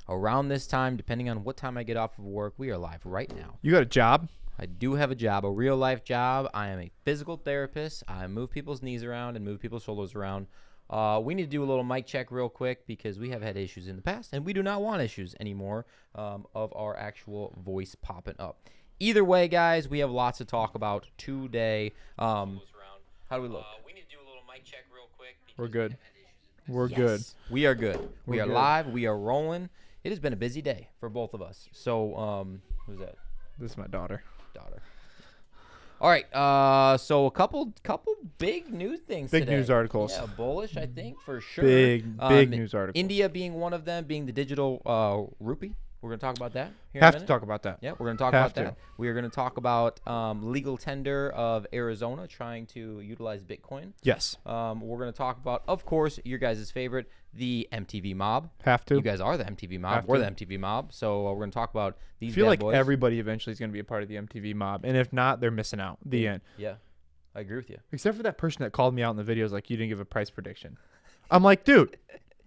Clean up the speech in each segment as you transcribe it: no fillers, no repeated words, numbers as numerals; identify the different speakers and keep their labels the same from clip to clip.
Speaker 1: around this time, depending on what time I get off of work. We are live right now.
Speaker 2: You got a job?
Speaker 1: I do have a job, a real life job. I am a physical therapist. I move people's knees around and move people's shoulders around. We need to do a little mic check real quick because we have had issues in the past, and we do not want issues anymore of our actual voice popping up. Either way, guys, we have lots to talk about today. How do we look? We need to do a little mic check real quick.
Speaker 2: We're good. We're
Speaker 1: Yes,
Speaker 2: good.
Speaker 1: We are good. We
Speaker 2: We're
Speaker 1: are
Speaker 2: good.
Speaker 1: live. We are rolling. It has been a busy day for both of us. So, who's that?
Speaker 2: This is my daughter.
Speaker 1: All right. So a couple big news things.
Speaker 2: Big
Speaker 1: today.
Speaker 2: news articles.
Speaker 1: Yeah, bullish, I think, for sure.
Speaker 2: Big news articles.
Speaker 1: India being one of them, being the digital rupee. We're going to talk about that here
Speaker 2: Have
Speaker 1: in a
Speaker 2: to
Speaker 1: minute.
Speaker 2: talk about that.
Speaker 1: Yeah, we're going to talk
Speaker 2: Have
Speaker 1: about that.
Speaker 2: to.
Speaker 1: We are going to talk about legal tender of Arizona trying to utilize Bitcoin.
Speaker 2: Yes.
Speaker 1: We're going to talk about, of course, your guys' favorite, the MTV mob.
Speaker 2: Have to.
Speaker 1: You guys are the MTV mob.
Speaker 2: Have
Speaker 1: We're
Speaker 2: to.
Speaker 1: the MTV mob. So we're going to talk about these
Speaker 2: I feel
Speaker 1: bad
Speaker 2: like
Speaker 1: boys.
Speaker 2: everybody eventually is going to be a part of the MTV mob. And if not, they're missing out. The end.
Speaker 1: Yeah, I agree with you.
Speaker 2: Except for that person that called me out in the videos like, you didn't give a price prediction. I'm like, dude,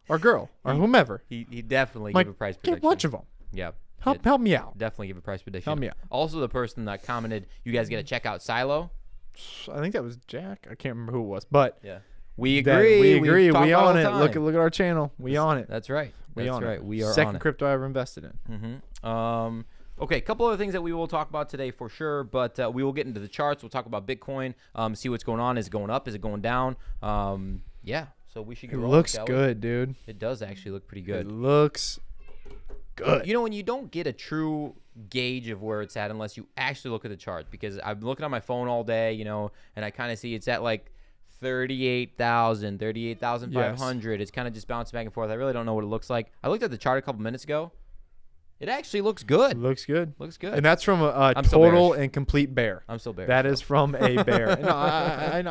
Speaker 2: or girl, or whomever.
Speaker 1: He definitely
Speaker 2: Like,
Speaker 1: gave a price
Speaker 2: get
Speaker 1: prediction.
Speaker 2: a bunch of them.
Speaker 1: Yeah.
Speaker 2: Help me out.
Speaker 1: Definitely give a price prediction.
Speaker 2: Help me out.
Speaker 1: Also, the person that commented, you guys got to check out Silo.
Speaker 2: I think that was Jack. I can't remember who it was. But
Speaker 1: Yeah. We
Speaker 2: that-
Speaker 1: agree.
Speaker 2: We
Speaker 1: We've
Speaker 2: agree.
Speaker 1: talked
Speaker 2: We
Speaker 1: about
Speaker 2: on
Speaker 1: all
Speaker 2: it.
Speaker 1: the
Speaker 2: Look
Speaker 1: time.
Speaker 2: at our channel. We on it.
Speaker 1: That's right.
Speaker 2: We
Speaker 1: That's
Speaker 2: on
Speaker 1: right.
Speaker 2: it.
Speaker 1: We are
Speaker 2: Second
Speaker 1: on it.
Speaker 2: crypto I ever invested in.
Speaker 1: Okay, a couple other things that we will talk about today for sure, but we will get into the charts. We'll talk about Bitcoin, see what's going on. Is it going up? Is it going down? Yeah, so we should
Speaker 2: It
Speaker 1: get rolling,
Speaker 2: looks
Speaker 1: shall we?
Speaker 2: good, dude.
Speaker 1: It does actually look pretty good.
Speaker 2: It looks good.
Speaker 1: You know, when you don't get a true gauge of where it's at unless you actually look at the chart, because I've been looking on my phone all day, you know, and I kind of see it's at like 38,000, 38,500. It's kind of just bouncing back and forth. I really don't know what it looks like. I looked at the chart a couple minutes ago. It actually looks good.
Speaker 2: Looks good.
Speaker 1: Looks good.
Speaker 2: And that's from a
Speaker 1: I'm still
Speaker 2: total
Speaker 1: bearish.
Speaker 2: and complete bear.
Speaker 1: I'm still bearish.
Speaker 2: That is from a bear. No, I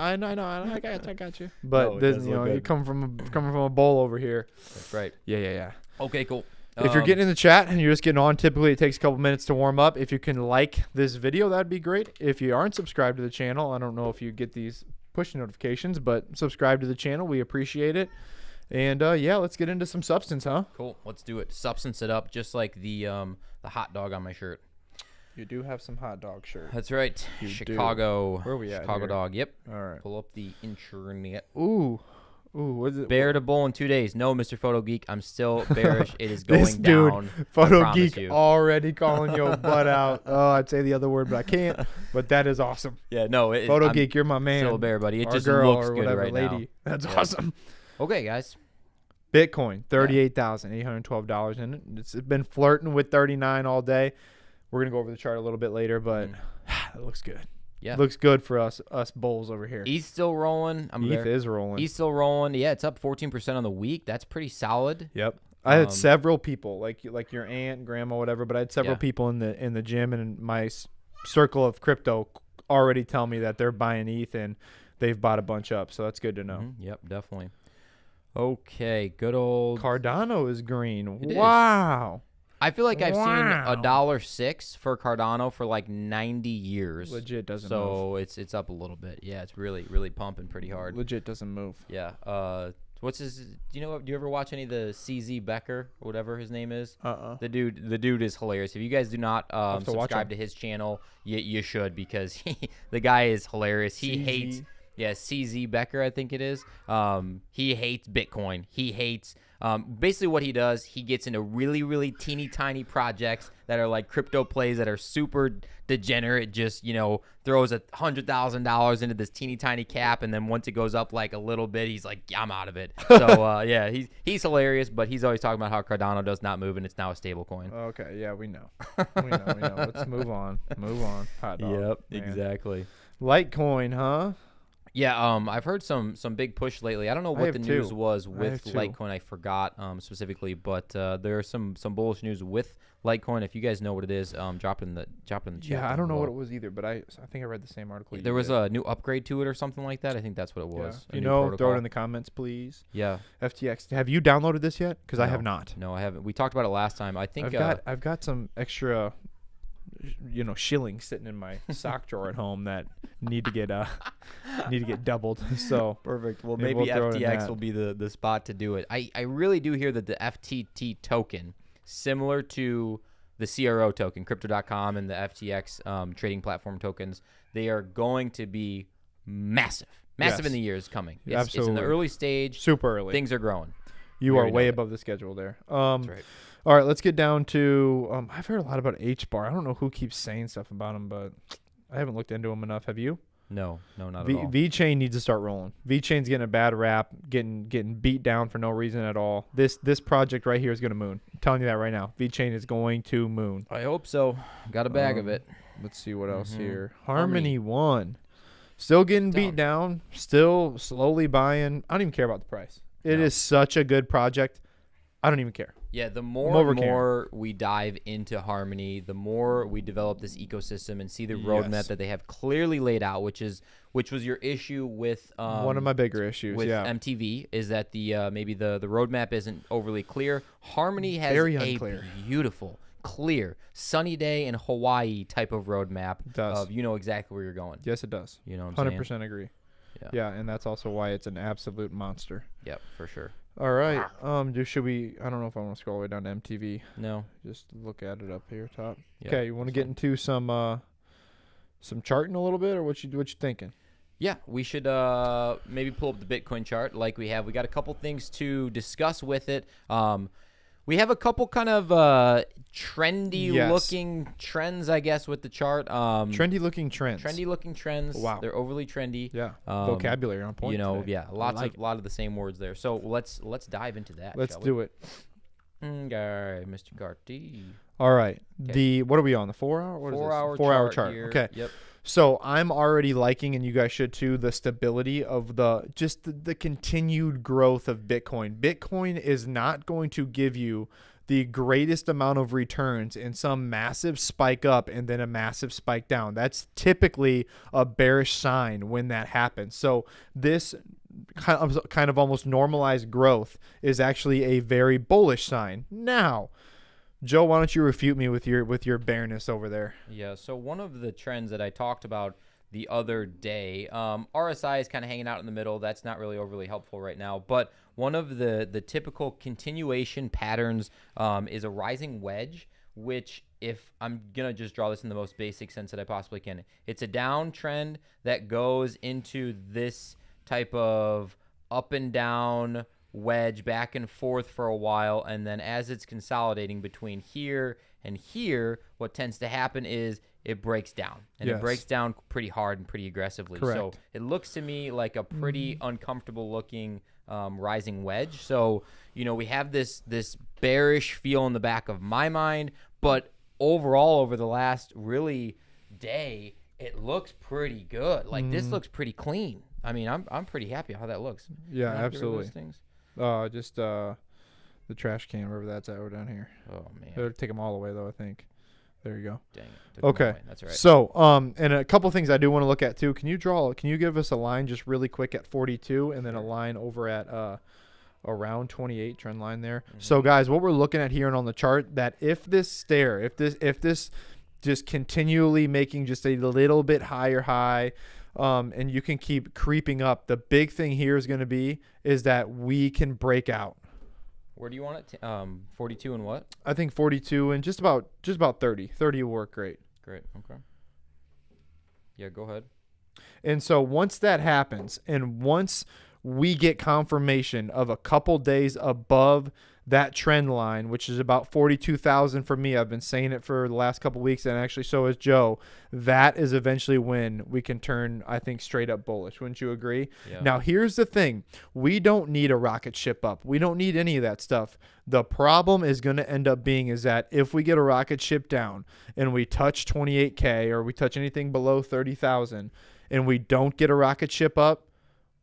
Speaker 2: got you. But
Speaker 1: No, it
Speaker 2: this,
Speaker 1: does
Speaker 2: you
Speaker 1: look
Speaker 2: know, you
Speaker 1: good.
Speaker 2: come from a bull over here.
Speaker 1: That's right.
Speaker 2: Yeah.
Speaker 1: Okay, cool.
Speaker 2: If you're getting in the chat and you're just getting on, typically it takes a couple minutes to warm up. If you can like this video, that'd be great. If you aren't subscribed to the channel, I don't know if you get these push notifications, but subscribe to the channel. We appreciate it. And yeah, let's get into some substance, huh?
Speaker 1: Cool. Let's do it. Substance it up, just like the hot dog on my shirt.
Speaker 2: You do have some hot dog shirt.
Speaker 1: That's right.
Speaker 2: You do.
Speaker 1: Chicago.
Speaker 2: Where are we at
Speaker 1: Chicago
Speaker 2: here?
Speaker 1: dog. Yep.
Speaker 2: All right.
Speaker 1: Pull up the internet.
Speaker 2: Ooh, what is it?
Speaker 1: Bear to bull in 2 days. No, Mr. Photo Geek, I'm still bearish. It is going
Speaker 2: This dude,
Speaker 1: down. I
Speaker 2: Photo
Speaker 1: promise
Speaker 2: Geek,
Speaker 1: you.
Speaker 2: already calling your butt out. Oh, I'd say the other word, but I can't. But that is awesome.
Speaker 1: Yeah, no.
Speaker 2: Photo
Speaker 1: I'm
Speaker 2: Geek, you're my man.
Speaker 1: still a bear, buddy. It
Speaker 2: Or
Speaker 1: just
Speaker 2: girl
Speaker 1: looks
Speaker 2: or
Speaker 1: good
Speaker 2: whatever,
Speaker 1: right
Speaker 2: lady.
Speaker 1: now.
Speaker 2: That's
Speaker 1: Yeah.
Speaker 2: awesome.
Speaker 1: Okay, guys.
Speaker 2: Bitcoin, $38,812 in it. It's been flirting with 39 all day. We're gonna go over the chart a little bit later, but it looks good.
Speaker 1: Yeah.
Speaker 2: Looks good for us bulls over here.
Speaker 1: ETH still rolling.
Speaker 2: ETH is rolling.
Speaker 1: ETH still rolling. Yeah, it's up 14% on the week. That's pretty solid.
Speaker 2: Yep. I had several people, like your aunt, grandma, whatever. But I had several
Speaker 1: Yeah.
Speaker 2: people in the gym and in my circle of crypto already tell me that they're buying ETH and they've bought a bunch up. So that's good to know.
Speaker 1: Yep, definitely. Okay, good old.
Speaker 2: Cardano is green.
Speaker 1: It is.
Speaker 2: Wow.
Speaker 1: I feel like I've seen
Speaker 2: Wow.
Speaker 1: $1.06 for Cardano for like 90 years.
Speaker 2: Legit doesn't move.
Speaker 1: So it's up a little bit. Yeah, it's really pumping pretty hard.
Speaker 2: Legit doesn't move.
Speaker 1: Yeah. What's his? Do you know? Do you ever watch any of the CZ Becker or whatever his name is? The dude is hilarious. If you guys do not
Speaker 2: have to watch
Speaker 1: subscribe
Speaker 2: him.
Speaker 1: to his channel, you should, because the guy is hilarious. He
Speaker 2: CZ.
Speaker 1: hates. Yeah, CZ Becker, I think it is. He hates Bitcoin. He hates basically what he does. He gets into really teeny tiny projects that are like crypto plays that are super degenerate. Just, you know, throws $100,000 into this teeny tiny cap, and then once it goes up like a little bit, he's like, I'm out of it. So yeah, he's hilarious, but he's always talking about how Cardano does not move and it's now a stable coin.
Speaker 2: Okay, yeah, we know. we know. Let's move on. Hot dog. man.
Speaker 1: exactly.
Speaker 2: Litecoin, huh?
Speaker 1: Yeah, I've heard some big push lately. I don't know what the
Speaker 2: have
Speaker 1: news
Speaker 2: too.
Speaker 1: was
Speaker 2: I
Speaker 1: with
Speaker 2: have too.
Speaker 1: Litecoin. I forgot specifically, but there are some bullish news with Litecoin. If you guys know what it is, drop it in the chat.
Speaker 2: Yeah, I don't know what it was either, but I think I read the same article.
Speaker 1: There was a new upgrade to it or something like that. I think that's what it was.
Speaker 2: If you know, throw it in the comments, please.
Speaker 1: Yeah.
Speaker 2: FTX. Have you downloaded this yet? Because I have not.
Speaker 1: No, I haven't. We talked about it last time. I think
Speaker 2: I've got some extra shillings sitting in my sock drawer at home that need to get doubled. So
Speaker 1: perfect. Well,
Speaker 2: maybe
Speaker 1: maybe
Speaker 2: we'll throw it in
Speaker 1: FTX
Speaker 2: that.
Speaker 1: will be the spot to do it. I really do hear that the FTT token, similar to the CRO token, Crypto.com and the FTX trading platform tokens, they are going to be massive
Speaker 2: Yes.
Speaker 1: in the years coming. It's in
Speaker 2: Absolutely.
Speaker 1: the early stage.
Speaker 2: Super early.
Speaker 1: Things are growing.
Speaker 2: You
Speaker 1: We
Speaker 2: are
Speaker 1: already
Speaker 2: way
Speaker 1: know it.
Speaker 2: above the schedule there.
Speaker 1: That's right.
Speaker 2: All right, let's get down to. I've heard a lot about HBAR. I don't know who keeps saying stuff about them, but I haven't looked into them enough. Have you?
Speaker 1: No, not at all.
Speaker 2: VeChain needs to start rolling. VeChain's getting a bad rap, getting beat down for no reason at all. This project right here is going to moon. I'm telling you that right now. VeChain is going to moon.
Speaker 1: I hope so. Got a bag of it.
Speaker 2: Let's see what else here.
Speaker 1: Harmony.
Speaker 2: Harmony 1. Still getting beat down. Still slowly buying. I don't even care about the price. It is such a good project. I don't even care.
Speaker 1: Yeah, the more we dive into Harmony, the more we develop this ecosystem and see the roadmap that they have clearly laid out, which was your issue with
Speaker 2: one of my bigger issues
Speaker 1: with MTV is that the maybe the roadmap isn't overly clear. Harmony has
Speaker 2: Very
Speaker 1: a
Speaker 2: unclear.
Speaker 1: beautiful, clear, sunny day in Hawaii type of roadmap
Speaker 2: does.
Speaker 1: of you know exactly where you're going.
Speaker 2: Yes, it does.
Speaker 1: You know what I'm
Speaker 2: 100%
Speaker 1: saying?
Speaker 2: agree.
Speaker 1: Yeah.
Speaker 2: Yeah, and that's also why it's an absolute monster.
Speaker 1: Yep, for sure.
Speaker 2: All right. Should we? I don't know if I want to scroll all the way down to MTV.
Speaker 1: No.
Speaker 2: Just look at it up here top.
Speaker 1: Yeah,
Speaker 2: Okay, you want to get into some charting a little bit, or what you thinking?
Speaker 1: Yeah, we should maybe pull up the Bitcoin chart like we have. We got a couple things to discuss with it. We have a couple kind of trendy looking trends, I guess, with the chart.
Speaker 2: Trendy looking trends.
Speaker 1: Trendy looking trends.
Speaker 2: Wow.
Speaker 1: They're overly trendy.
Speaker 2: Yeah. Vocabulary on point.
Speaker 1: You know,
Speaker 2: today.
Speaker 1: a lot of the same words there. So let's dive into that.
Speaker 2: Let's
Speaker 1: shall
Speaker 2: do it.
Speaker 1: Okay, Mr. Carty.
Speaker 2: All right.
Speaker 1: Okay.
Speaker 2: What are we on? The 4 hour? What is
Speaker 1: 4
Speaker 2: this?
Speaker 1: hour
Speaker 2: 4 hour
Speaker 1: chart
Speaker 2: chart.
Speaker 1: here.
Speaker 2: Okay.
Speaker 1: Yep.
Speaker 2: So I'm already liking, and you guys should too, the stability of the continued growth of Bitcoin. Bitcoin is not going to give you the greatest amount of returns in some massive spike up and then a massive spike down. That's typically a bearish sign when that happens. So this kind of almost normalized growth is actually a very bullish sign. Now, Joe, why don't you refute me with your bearness over there?
Speaker 1: Yeah, so one of the trends that I talked about the other day, RSI is kind of hanging out in the middle. That's not really overly helpful right now. But one of the typical continuation patterns is a rising wedge, which if I'm going to just draw this in the most basic sense that I possibly can, it's a downtrend that goes into this type of up and down wedge back and forth for a while, and then as it's consolidating between here and here, what tends to happen is it breaks down, and it breaks down pretty hard and pretty aggressively.
Speaker 2: Correct.
Speaker 1: So it looks to me like a pretty uncomfortable looking rising wedge. So we have this bearish feel in the back of my mind, but overall over the last really day, it looks pretty good. Like this looks pretty clean. I mean, I'm pretty happy how that looks.
Speaker 2: Yeah,
Speaker 1: Can I get rid of those
Speaker 2: absolutely.
Speaker 1: things?
Speaker 2: Just the trash can, wherever that's at, over down here.
Speaker 1: Oh man,
Speaker 2: It'll take them all away though, I think. There you go.
Speaker 1: dang it. Took them all
Speaker 2: Okay.
Speaker 1: away. That's all right.
Speaker 2: So, and a couple things I do want to look at too. Can you give us a line just really quick at 42 and then a line over at around 28 trend line there. So guys, what we're looking at here and on the chart, that if this just continually making just a little bit higher high, and you can keep creeping up, the big thing here is going to be is that we can break out.
Speaker 1: Where do you want it? 42 and what?
Speaker 2: I think 42 and just about 30. 30 will work great.
Speaker 1: Great. Okay. Yeah, go ahead.
Speaker 2: And so once that happens, and once we get confirmation of a couple days above that trend line, which is about 42,000 for me, I've been saying it for the last couple weeks, and actually so has Joe, that is eventually when we can turn, I think, straight up bullish. Wouldn't you agree?
Speaker 1: Yeah.
Speaker 2: Now, here's the thing. We don't need a rocket ship up. We don't need any of that stuff. The problem is going to end up being is that if we get a rocket ship down and we touch 28K or we touch anything below 30,000 and we don't get a rocket ship up,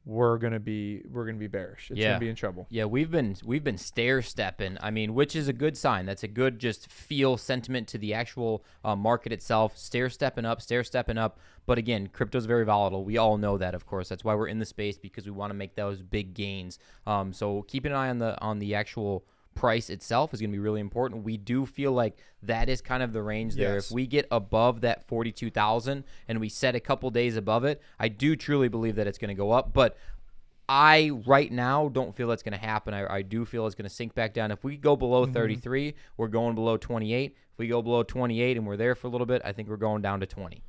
Speaker 2: we're gonna be bearish. It's gonna be in trouble.
Speaker 1: Yeah, we've been stair stepping. I mean, which is a good sign. That's a good just feel sentiment to the actual market itself. Stair stepping up. But again, crypto's very volatile. We all know that, of course. That's why we're in the space, because we want to make those big gains. So keep an eye on the actual price itself is going to be really important. We do feel like that is kind of the range there.
Speaker 2: Yes.
Speaker 1: If we get above that 42,000 and we set a couple days above it, I do truly believe that it's going to go up. But I right now don't feel that's going to happen. I do feel it's going to sink back down. If we go below 33, we're going below 28. If we go below 28 and we're there for a little bit, I think we're going down to 20.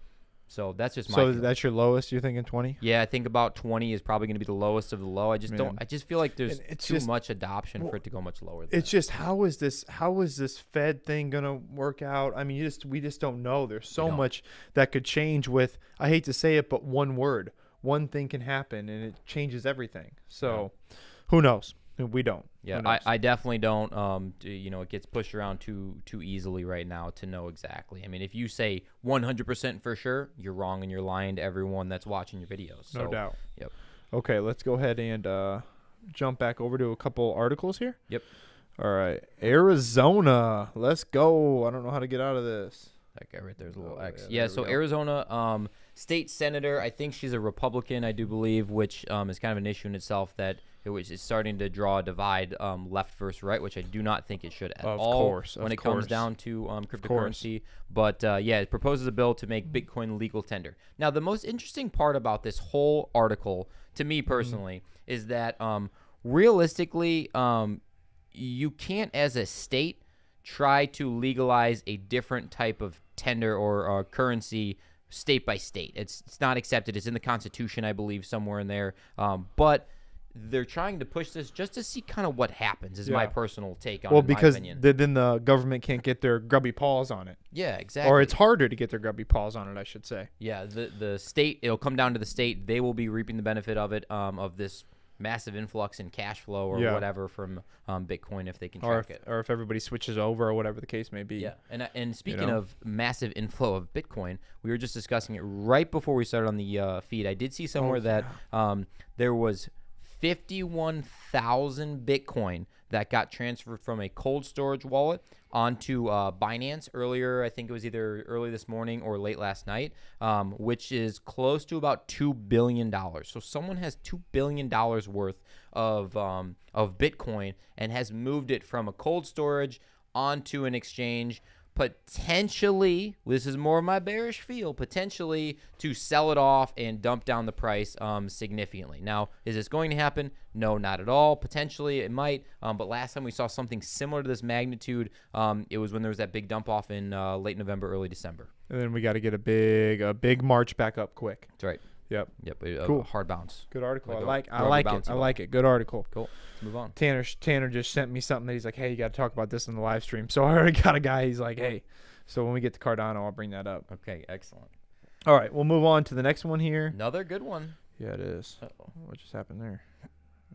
Speaker 1: So that's just my
Speaker 2: So
Speaker 1: feeling.
Speaker 2: that's your lowest? You're thinking 20?
Speaker 1: Yeah, I think about 20 is probably going to be the lowest of the low. I just
Speaker 2: Man.
Speaker 1: I just feel like there's
Speaker 2: It's
Speaker 1: too
Speaker 2: just-
Speaker 1: much adoption for it to go much lower than
Speaker 2: It's just how is this Fed thing gonna work out? I mean, we just don't know. There's so
Speaker 1: don't.
Speaker 2: much that could change with, I hate to say it, but one word, one thing can happen and it changes everything. So, who knows? We don't.
Speaker 1: Yeah,
Speaker 2: Who knows?
Speaker 1: I definitely don't. It gets pushed around too easily right now to know exactly. I mean, if you say 100% for sure, you're wrong and you're lying to everyone that's watching your videos.
Speaker 2: No
Speaker 1: So,
Speaker 2: doubt.
Speaker 1: Yep.
Speaker 2: Okay, let's go ahead and jump back over to a couple articles here.
Speaker 1: Yep.
Speaker 2: All right, Arizona. Let's go. I don't know how to get out of this.
Speaker 1: That guy right there's a little
Speaker 2: Oh,
Speaker 1: X.
Speaker 2: yeah,
Speaker 1: Yeah,
Speaker 2: there we
Speaker 1: so
Speaker 2: go.
Speaker 1: Arizona state senator, I think she's a Republican, I do believe, which is kind of an issue in itself that is starting to draw a divide left versus right, which I do not think it should at
Speaker 2: Of
Speaker 1: all
Speaker 2: course,
Speaker 1: when
Speaker 2: of
Speaker 1: it comes
Speaker 2: course.
Speaker 1: down to cryptocurrency. But yeah, it proposes a bill to make Bitcoin legal tender. Now, the most interesting part about this whole article, to me personally, is that realistically, you can't, as a state, try to legalize a different type of tender or currency state by state. It's not accepted. It's in the Constitution, I believe, somewhere in there. But they're trying to push this just to see kind of what happens, is my
Speaker 2: Yeah.
Speaker 1: personal take on
Speaker 2: Well,
Speaker 1: it, in my
Speaker 2: because
Speaker 1: opinion.
Speaker 2: then the government can't get their grubby paws on it.
Speaker 1: Yeah, exactly.
Speaker 2: Or it's harder to get their grubby paws on it, I should say.
Speaker 1: Yeah, the state, it'll come down to the state. They will be reaping the benefit of it, of this massive influx in cash flow or
Speaker 2: Yeah.
Speaker 1: whatever from Bitcoin if they can
Speaker 2: Or
Speaker 1: track
Speaker 2: if,
Speaker 1: it.
Speaker 2: or if everybody switches over or whatever the case may be.
Speaker 1: Yeah, and speaking
Speaker 2: know?
Speaker 1: of massive inflow of Bitcoin, we were just discussing it right before we started on the feed. I did see somewhere that there was 51,000 Bitcoin that got transferred from a cold storage wallet onto Binance earlier. I think it was either early this morning or late last night, which is close to about $2 billion. So someone has $2 billion worth of Bitcoin and has moved it from a cold storage onto an exchange, potentially, this is more of my bearish feel, potentially to sell it off and dump down the price significantly. Now, is this going to happen? No, not at all. Potentially, it might. But last time we saw something similar to this magnitude, it was when there was that big dump off in late November, early December.
Speaker 2: And then we got to get a big march back up quick.
Speaker 1: That's right.
Speaker 2: Yep.
Speaker 1: Yep.
Speaker 2: Cool.
Speaker 1: A hard bounce.
Speaker 2: Good article.
Speaker 1: Like
Speaker 2: I
Speaker 1: a
Speaker 2: like
Speaker 1: rubber
Speaker 2: it.
Speaker 1: bouncy
Speaker 2: I
Speaker 1: ball.
Speaker 2: like it. Good article.
Speaker 1: Cool. Let's move on.
Speaker 2: Tanner just sent me something that he's like, hey, you got to talk about this in the live stream. So I already got a guy. He's like, hey. So when we get to Cardano, I'll bring that up.
Speaker 1: Okay, excellent.
Speaker 2: All right, we'll move on to the next one here.
Speaker 1: Another good one.
Speaker 2: Yeah, it is.
Speaker 1: Uh-oh.
Speaker 2: What just happened there?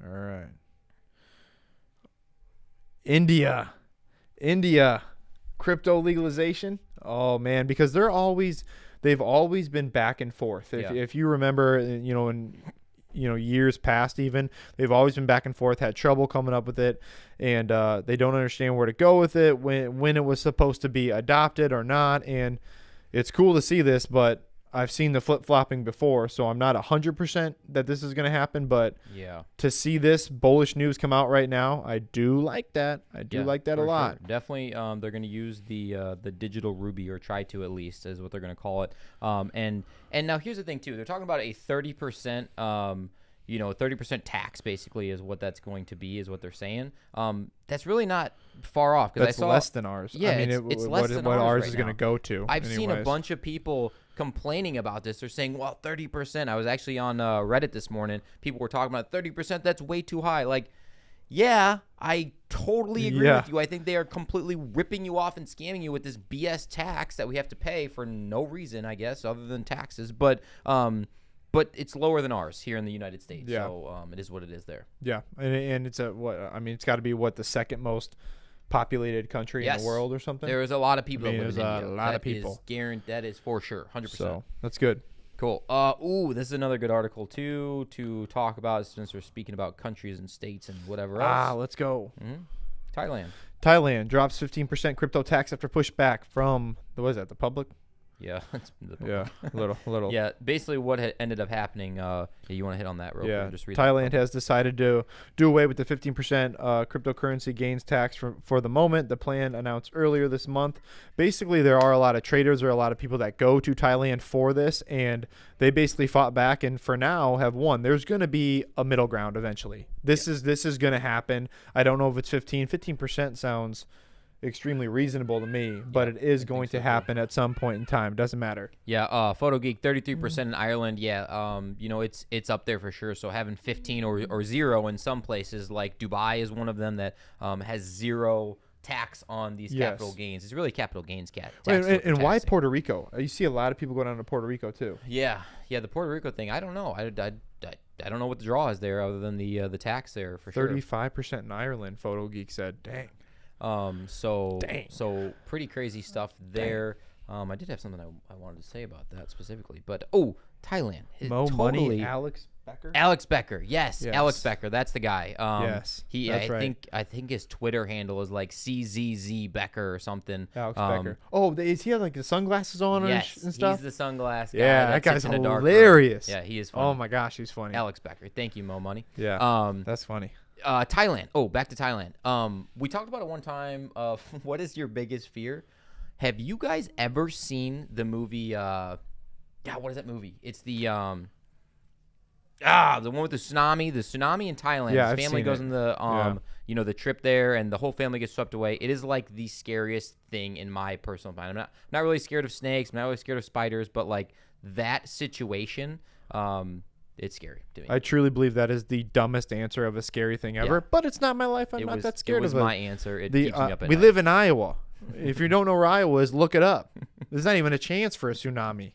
Speaker 2: All right. India, crypto legalization. Oh man, because they've always been back and forth. If you remember, in years past, even they've always been back and forth, had trouble coming up with it, and they don't understand where to go with it, when it was supposed to be adopted or not. And it's cool to see this, but I've seen the flip-flopping before, so I'm not 100% that this is going to happen, but
Speaker 1: Yeah.
Speaker 2: to see this bullish news come out right now, I do like that. I do like that a
Speaker 1: for
Speaker 2: lot.
Speaker 1: Sure. Definitely, they're going to use the digital Rupee, or try to at least, is what they're going to call it. And now here's the thing too. They're talking about a 30%, 30% tax basically is what that's going to be, is what they're saying. That's really not far off, because I
Speaker 2: That's
Speaker 1: saw
Speaker 2: less than ours.
Speaker 1: Yeah,
Speaker 2: I mean,
Speaker 1: it's less than
Speaker 2: what
Speaker 1: ours
Speaker 2: ours
Speaker 1: right
Speaker 2: is going to
Speaker 1: now.
Speaker 2: go to.
Speaker 1: I've seen a
Speaker 2: anyways.
Speaker 1: bunch of people complaining about this. They're saying, well, 30%. I was actually on Reddit this morning. People were talking about 30%. That's way too high. Like, yeah, I totally agree with you. I think they are completely ripping you off and scamming you with this BS tax that we have to pay for no reason, I guess, other than taxes. But it's lower than ours here in the United States.
Speaker 2: Yeah.
Speaker 1: So it is what it is there.
Speaker 2: Yeah, and it's it's got to be the second most populated country in the world or something.
Speaker 1: There is a lot of people that live in
Speaker 2: there's
Speaker 1: India.
Speaker 2: a lot of people.
Speaker 1: That is for sure, 100%.
Speaker 2: So that's good.
Speaker 1: Cool. This is another good article too to talk about, since we're speaking about countries and states and whatever else.
Speaker 2: Let's go.
Speaker 1: Thailand.
Speaker 2: Thailand drops 15% crypto tax after pushback from the public.
Speaker 1: Yeah.
Speaker 2: Yeah, little.
Speaker 1: Yeah, basically what ended up happening, you want to hit on that real quick? Just read
Speaker 2: Thailand has decided to do away with the 15% cryptocurrency gains tax for the moment. The plan announced earlier this month. Basically, there are a lot of traders or a lot of people that go to Thailand for this, and they basically fought back and for now have won. There's going to be a middle ground eventually. This is going to happen. I don't know if it's 15% sounds extremely reasonable to me, but it is going to happen at some point in time. Doesn't matter.
Speaker 1: Yeah, Photo Geek 33% in Ireland. Yeah, it's up there for sure. So having 15 or 0 in some places, like Dubai is one of them that has 0 tax on these capital gains. It's really capital gains tax.
Speaker 2: And why Puerto Rico? You see a lot of people go down to Puerto Rico too.
Speaker 1: Yeah, the Puerto Rico thing. I don't know. I don't know what the draw is there other than the tax there for sure.
Speaker 2: 35% in Ireland. Photo Geek said, "Dang."
Speaker 1: So pretty crazy stuff there. I did have something I wanted to say about that specifically, but Thailand.
Speaker 2: Money,
Speaker 1: Alex Becker. Yes, Alex Becker. That's the guy.
Speaker 2: Yes, that's right.
Speaker 1: I think his Twitter handle is like CZZ Becker or something.
Speaker 2: Alex Becker. Oh, is he have like the sunglasses on and stuff?
Speaker 1: He's the sunglass guy.
Speaker 2: Yeah, that guy's hilarious.
Speaker 1: Yeah, he is funny.
Speaker 2: Oh my gosh, he's funny.
Speaker 1: Alex Becker. Thank you, Mo Money.
Speaker 2: Yeah. That's funny.
Speaker 1: Thailand. Back to Thailand. We talked about it one time. What is your biggest fear? Have you guys ever seen the movie? What is that movie? It's the one with the tsunami. The tsunami in Thailand.
Speaker 2: Yeah,
Speaker 1: His family goes on the the trip there, and the whole family gets swept away. It is like the scariest thing in my personal mind. I'm not really scared of snakes. I'm not really scared of spiders, but like that situation. It's scary to me.
Speaker 2: I truly believe that is the dumbest answer of a scary thing ever, but it's not my life. I'm not that scared of it.
Speaker 1: It was my answer. It keeps me up at night.
Speaker 2: We live in Iowa. If you don't know where Iowa is, look it up. There's not even a chance for a tsunami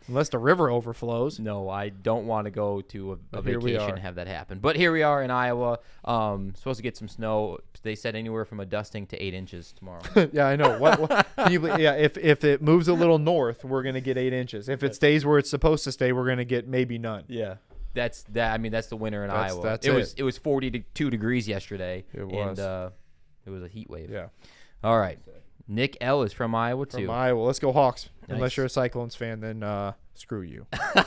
Speaker 2: unless the river overflows.
Speaker 1: No, I don't want to go to a vacation and have that happen. But here we are in Iowa. Supposed to get some snow. They said anywhere from a dusting to 8 inches tomorrow.
Speaker 2: Yeah, I know. What can you believe? Yeah, if it moves a little north, we're gonna get 8 inches. If it stays where it's supposed to stay, we're gonna get maybe none.
Speaker 1: Yeah. That's the winter in Iowa.
Speaker 2: It
Speaker 1: was 42 degrees yesterday.
Speaker 2: It was.
Speaker 1: And it was a heat wave.
Speaker 2: Yeah.
Speaker 1: All right. Nick L is from Iowa too.
Speaker 2: From Iowa. Let's go Hawks.
Speaker 1: Nice.
Speaker 2: Unless you're a Cyclones fan, then screw you.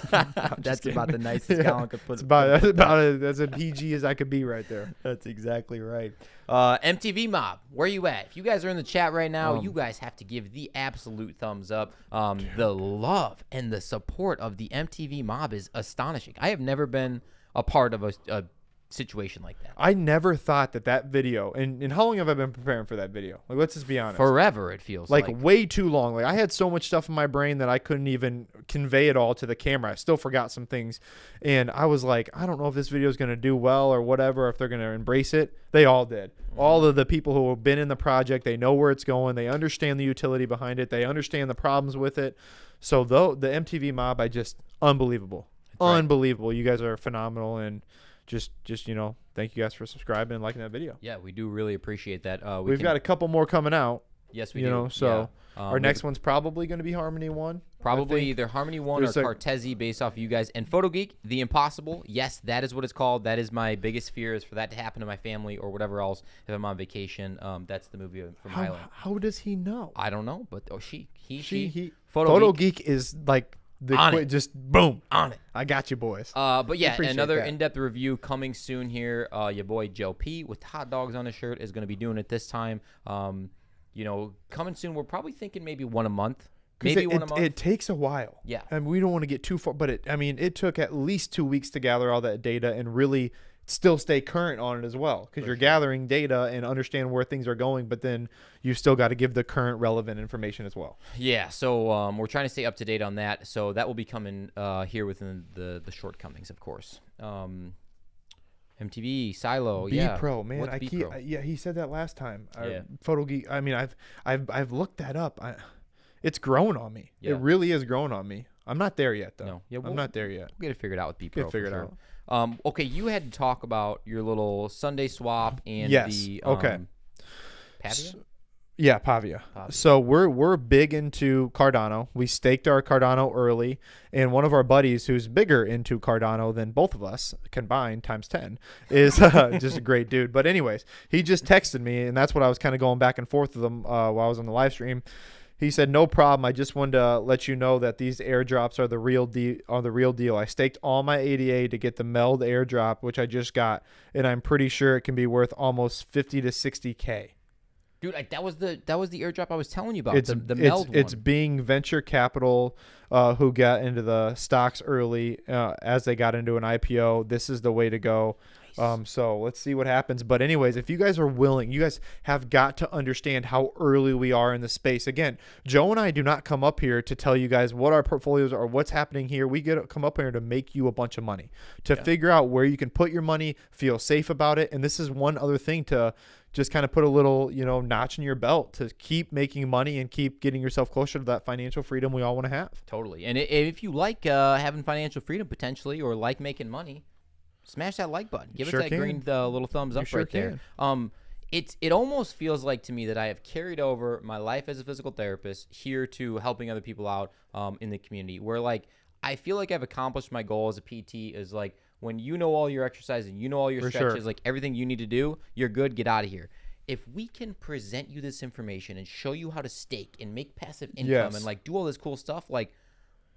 Speaker 1: That's about the nicest Colin could put.
Speaker 2: That's about as a PG as I could be right there.
Speaker 1: That's exactly right. MTV Mob, where you at? If you guys are in the chat right now, you guys have to give the absolute thumbs up. The love and the support of the MTV Mob is astonishing. I have never been a part of a situation like that.
Speaker 2: I never thought that video, and how long have I been preparing for that video? Like, let's just be honest.
Speaker 1: Forever, it feels
Speaker 2: like way too long. Like, I had so much stuff in my brain that I couldn't even convey it all to the camera. I still forgot some things, and I was like, I don't know if this video is going to do well or whatever, if they're going to embrace it. They all did. All of the people who have been in the project, they know where it's going. They understand the utility behind it. They understand the problems with it. So though the MTV Mob, unbelievable. Unbelievable. You guys are phenomenal, and just thank you guys for subscribing and liking that video.
Speaker 1: Yeah, we do really appreciate that.
Speaker 2: We've got a couple more coming out.
Speaker 1: Yes, we do.
Speaker 2: So our next one's probably going to be Harmony 1.
Speaker 1: Probably either Harmony 1 or Cartesi, based off of you guys. And Photo Geek, The Impossible. Yes, that is what it's called. That is my biggest fear, is for that to happen to my family or whatever else if I'm on vacation. That's the movie from Highland.
Speaker 2: How does he know?
Speaker 1: I don't know, but she.
Speaker 2: Photo Geek is like just boom
Speaker 1: on it.
Speaker 2: I got you, boys.
Speaker 1: But yeah, another in-depth review coming soon here. Your boy Joe P with hot dogs on his shirt is going to be doing it this time. Coming soon. We're probably thinking maybe one a month. Maybe one a month.
Speaker 2: It takes a while.
Speaker 1: Yeah.
Speaker 2: And we don't want to get too far, but it took at least 2 weeks to gather all that data and really still stay current on it as well, because you're gathering data and understand where things are going, but then you still got to give the current relevant information as well.
Speaker 1: Yeah, so we're trying to stay up to date on that. So that will be coming here within the shortcomings, of course. MTV, Silo,
Speaker 2: Pro, man. What's Pro? He said that last time. Photo Geek. I mean, I've looked that up. It's growing on me. Yeah. It really is growing on me. I'm not there yet, though. No, I'm not there yet.
Speaker 1: We'll get it figured out with Pro.
Speaker 2: Get it figured out.
Speaker 1: Okay, you had to talk about your little Sunday swap and the Pavia?
Speaker 2: Yeah, Pavia. So we're big into Cardano. We staked our Cardano early, and one of our buddies who's bigger into Cardano than both of us combined times 10 is just a great dude. But anyways, he just texted me, and that's what I was kind of going back and forth with him while I was on the live stream. He said, "No problem. I just wanted to let you know that these airdrops are the real deal. I staked all my ADA to get the meld airdrop, which I just got, and I'm pretty sure it can be worth almost 50 to 60K."
Speaker 1: Dude, that was the airdrop I was telling you about.
Speaker 2: It's
Speaker 1: the meld one.
Speaker 2: It's being venture capital who got into the stocks early as they got into an IPO. This is the way to go. So let's see what happens. But anyways, if you guys are willing, you guys have got to understand how early we are in the space. Again, Joe and I do not come up here to tell you guys what our portfolios are, what's happening here. We come up here to make you a bunch of money, to figure out where you can put your money, feel safe about it. And this is one other thing to just kind of put a little, notch in your belt to keep making money and keep getting yourself closer to that financial freedom we all want to have. Totally.
Speaker 1: And if you like having financial freedom potentially, or like making money, smash that like button. Give us that green little thumbs up right there. It almost feels like to me that I have carried over my life as a physical therapist here to helping other people out in the community, where like I feel like I've accomplished my goal as a PT. Is like, when you know all your exercises, you know all your stretches, like everything you need to do, you're good, get out of here. If we can present you this information and show you how to stake and make passive income and like do all this cool stuff, like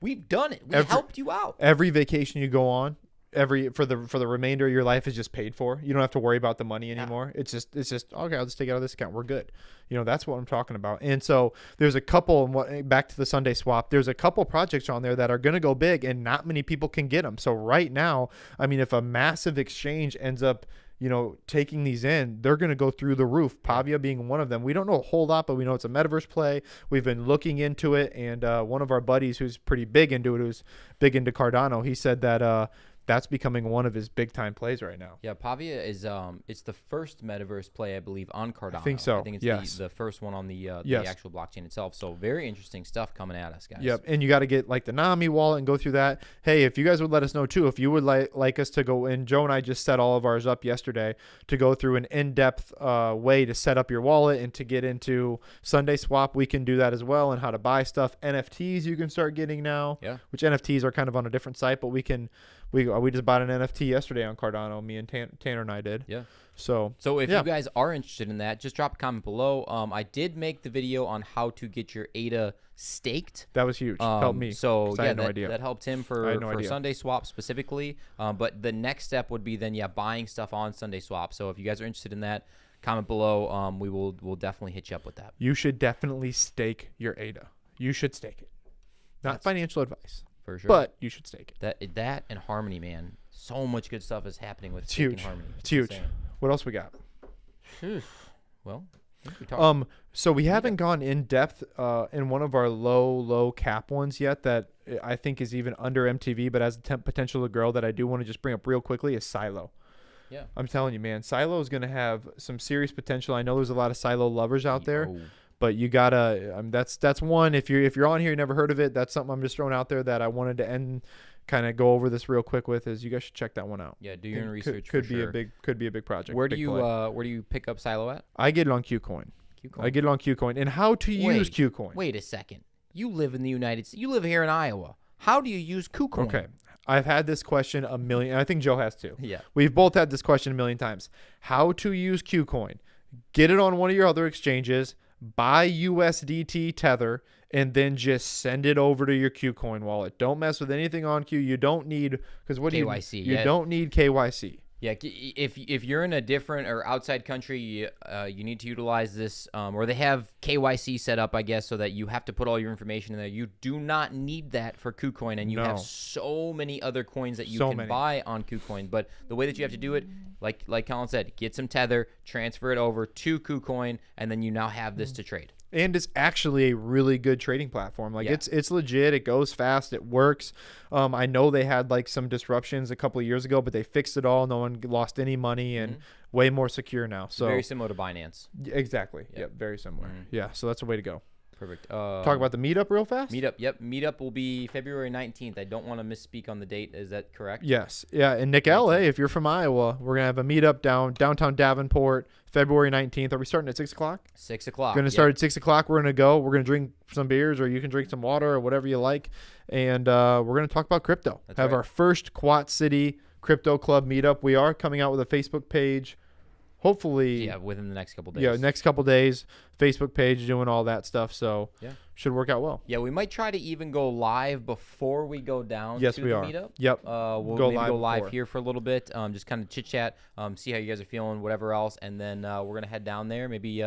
Speaker 1: we've done it. We helped you out.
Speaker 2: Every vacation you go on, for the remainder of your life is just paid for. You don't have to worry about the money anymore. It's just okay, I'll just take it out of this account. We're good. That's what I'm talking about. And so there's a couple, back to the Sunday swap, there's a couple projects on there that are going to go big and not many people can get them. So right now, I mean, if a massive exchange ends up taking these in, they're going to go through the roof. Pavia being one of them. We don't know a whole lot, but we know it's a metaverse play. We've been looking into it, and one of our buddies who's pretty big into it, who's big into Cardano, he said that that's becoming one of his big time plays right now.
Speaker 1: Yeah, Pavia is it's the first metaverse play, I believe, on Cardano.
Speaker 2: I think so.
Speaker 1: I think it's the first one on the actual blockchain itself. So very interesting stuff coming at us, guys.
Speaker 2: Yep, and you got to get like the Nami wallet and go through that. Hey, if you guys would let us know too, if you would like us to go in, Joe and I just set all of ours up yesterday to go through an in-depth way to set up your wallet and to get into Sunday Swap. We can do that as well, and how to buy stuff. NFTs you can start getting now.
Speaker 1: Yeah.
Speaker 2: Which NFTs are kind of on a different site, but we just bought an NFT yesterday on Cardano. Me and Tanner and I did.
Speaker 1: Yeah.
Speaker 2: So
Speaker 1: if you guys are interested in that, just drop a comment below. I did make the video on how to get your ADA staked.
Speaker 2: That was huge. Helped me.
Speaker 1: So
Speaker 2: I had no idea.
Speaker 1: That helped him for Sunday Swap specifically. But the next step would be then buying stuff on Sunday Swap. So if you guys are interested in that, comment below. We'll definitely hit you up with that.
Speaker 2: You should definitely stake your ADA. You should stake it. Not financial advice.
Speaker 1: For sure.
Speaker 2: But you should stake
Speaker 1: it. That and Harmony, man. So much good stuff is happening with
Speaker 2: huge.
Speaker 1: Harmony.
Speaker 2: It's huge. Insane. What else we got?
Speaker 1: Well,
Speaker 2: so we haven't gone in depth in one of our low cap ones yet that I think is even under MTV, but has the potential to grow, that I do want to just bring up real quickly, is Silo.
Speaker 1: Yeah.
Speaker 2: I'm telling you, man, Silo is going to have some serious potential. I know there's a lot of Silo lovers out there. But you gotta. That's one. If you're on here, you never heard of it. That's something I'm just throwing out there that I wanted to kind of go over this real quick with. Is you guys should check that one out.
Speaker 1: Yeah, do your own research.
Speaker 2: Could be a big project.
Speaker 1: Where do you pick up Silo at?
Speaker 2: I get it on KuCoin. I get it on KuCoin. And how to use KuCoin?
Speaker 1: Wait a second. You live in the United States. You live here in Iowa. How do you use KuCoin?
Speaker 2: Okay. I've had this question a million. I think Joe has too.
Speaker 1: Yeah.
Speaker 2: We've both had this question a million times. How to use KuCoin? Get it on one of your other exchanges. Buy USDT Tether, and then just send it over to your KuCoin wallet. Don't mess with anything on Q. You don't need, because what
Speaker 1: KYC.
Speaker 2: You don't need KYC.
Speaker 1: Yeah, if you're in a different or outside country, you need to utilize this, or they have KYC set up, I guess, so that you have to put all your information in there. You do not need that for KuCoin, and you have so many other coins that you can buy on KuCoin. But the way that you have to do it, like Colin said, get some Tether, transfer it over to KuCoin, and then you now have this to trade.
Speaker 2: And it's actually a really good trading platform. It's legit. It goes fast. It works. I know they had some disruptions a couple of years ago, but they fixed it all. No one lost any money, and way more secure now. So
Speaker 1: very similar to Binance.
Speaker 2: Exactly. Yep. Very similar. Yeah. So that's the way to go.
Speaker 1: Perfect.
Speaker 2: Talk about the meetup real fast.
Speaker 1: Meetup. Yep. Meetup will be February 19th. I don't want to misspeak on the date. Is that correct?
Speaker 2: Yes. Yeah. And Nick L. If you're from Iowa, we're gonna have a meetup downtown Davenport, February 19th. Are we starting at 6 o'clock?
Speaker 1: 6 o'clock.
Speaker 2: We're gonna start at 6 o'clock. We're gonna go. We're gonna drink some beers, or you can drink some water, or whatever you like, and we're gonna talk about crypto. Have our first Quad City Crypto Club meetup. We are coming out with a Facebook page. Hopefully,
Speaker 1: within the next couple days.
Speaker 2: Yeah, next couple days, Facebook page, doing all that stuff. So, should work out well.
Speaker 1: Yeah, we might try to even go live before we go down
Speaker 2: Yes,
Speaker 1: to
Speaker 2: we
Speaker 1: the
Speaker 2: are.
Speaker 1: meetup.
Speaker 2: Yep.
Speaker 1: We'll
Speaker 2: Go
Speaker 1: maybe
Speaker 2: live
Speaker 1: go live
Speaker 2: before.
Speaker 1: here for a little bit, just kind of chit-chat, see how you guys are feeling, whatever else, and then we're going to head down there, maybe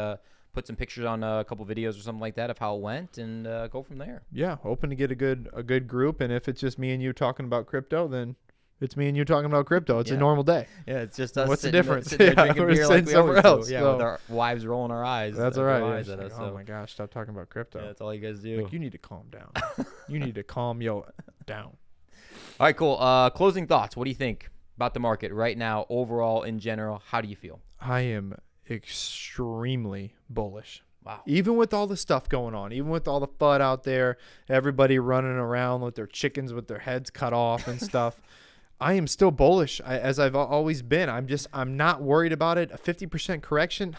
Speaker 1: put some pictures on a couple videos or something like that of how it went, and go from there.
Speaker 2: Yeah, hoping to get a good group, and if it's just me and you talking about crypto, then it's me and you talking about crypto. It's a normal day.
Speaker 1: Yeah, it's just us.
Speaker 2: What's the
Speaker 1: sitting
Speaker 2: difference?
Speaker 1: Sitting there
Speaker 2: Yeah,
Speaker 1: drinking
Speaker 2: we're
Speaker 1: beer like
Speaker 2: sitting
Speaker 1: we always
Speaker 2: somewhere else,
Speaker 1: do. Yeah,
Speaker 2: so.
Speaker 1: with our wives rolling our eyes.
Speaker 2: That's all
Speaker 1: their
Speaker 2: right.
Speaker 1: eyes
Speaker 2: Yeah,
Speaker 1: at us,
Speaker 2: oh
Speaker 1: so.
Speaker 2: my gosh, stop talking about crypto.
Speaker 1: Yeah, that's all you guys do.
Speaker 2: Like, you need to calm down. You need to calm down.
Speaker 1: All right, cool. Closing thoughts. What do you think about the market right now, overall, in general? How do you feel?
Speaker 2: I am extremely bullish.
Speaker 1: Wow.
Speaker 2: Even with all the stuff going on, even with all the FUD out there, everybody running around with their chickens with their heads cut off and stuff, I am still bullish, as I've always been. I'm not worried about it. A 50% correction,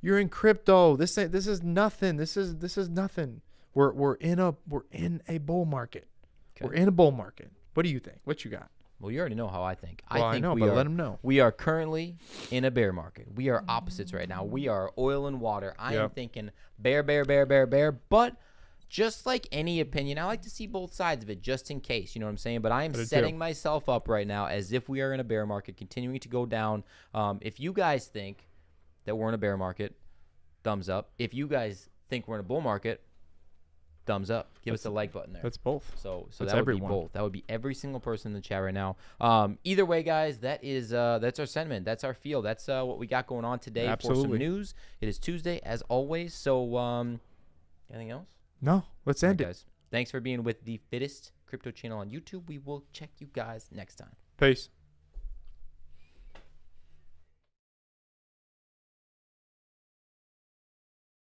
Speaker 2: you're in crypto. This is nothing. This is nothing. We're in a bull market.
Speaker 1: Okay.
Speaker 2: We're in a bull market. What do you think? What you got?
Speaker 1: Well, you already know how I think.
Speaker 2: Well, I know, but let them know.
Speaker 1: We are currently in a bear market. We are opposites right now. We are oil and water. I am thinking bear, but just like any opinion, I like to see both sides of it just in case. You know what I'm saying? But I am setting myself up right now as if we are in a bear market, continuing to go down. If you guys think that we're in a bear market, thumbs up. If you guys think we're in a bull market, thumbs up. Give us a like button there.
Speaker 2: That's both.
Speaker 1: So
Speaker 2: that's
Speaker 1: that would
Speaker 2: everyone.
Speaker 1: be both. That would be every single person in the chat right now. Either way, guys, that's our sentiment. That's our feel. That's what we got going on today for some news. It is Tuesday as always. So anything else?
Speaker 2: No, let's end it.
Speaker 1: Guys, thanks for being with the Fittest Crypto channel on YouTube. We will check you guys next time.
Speaker 2: Peace.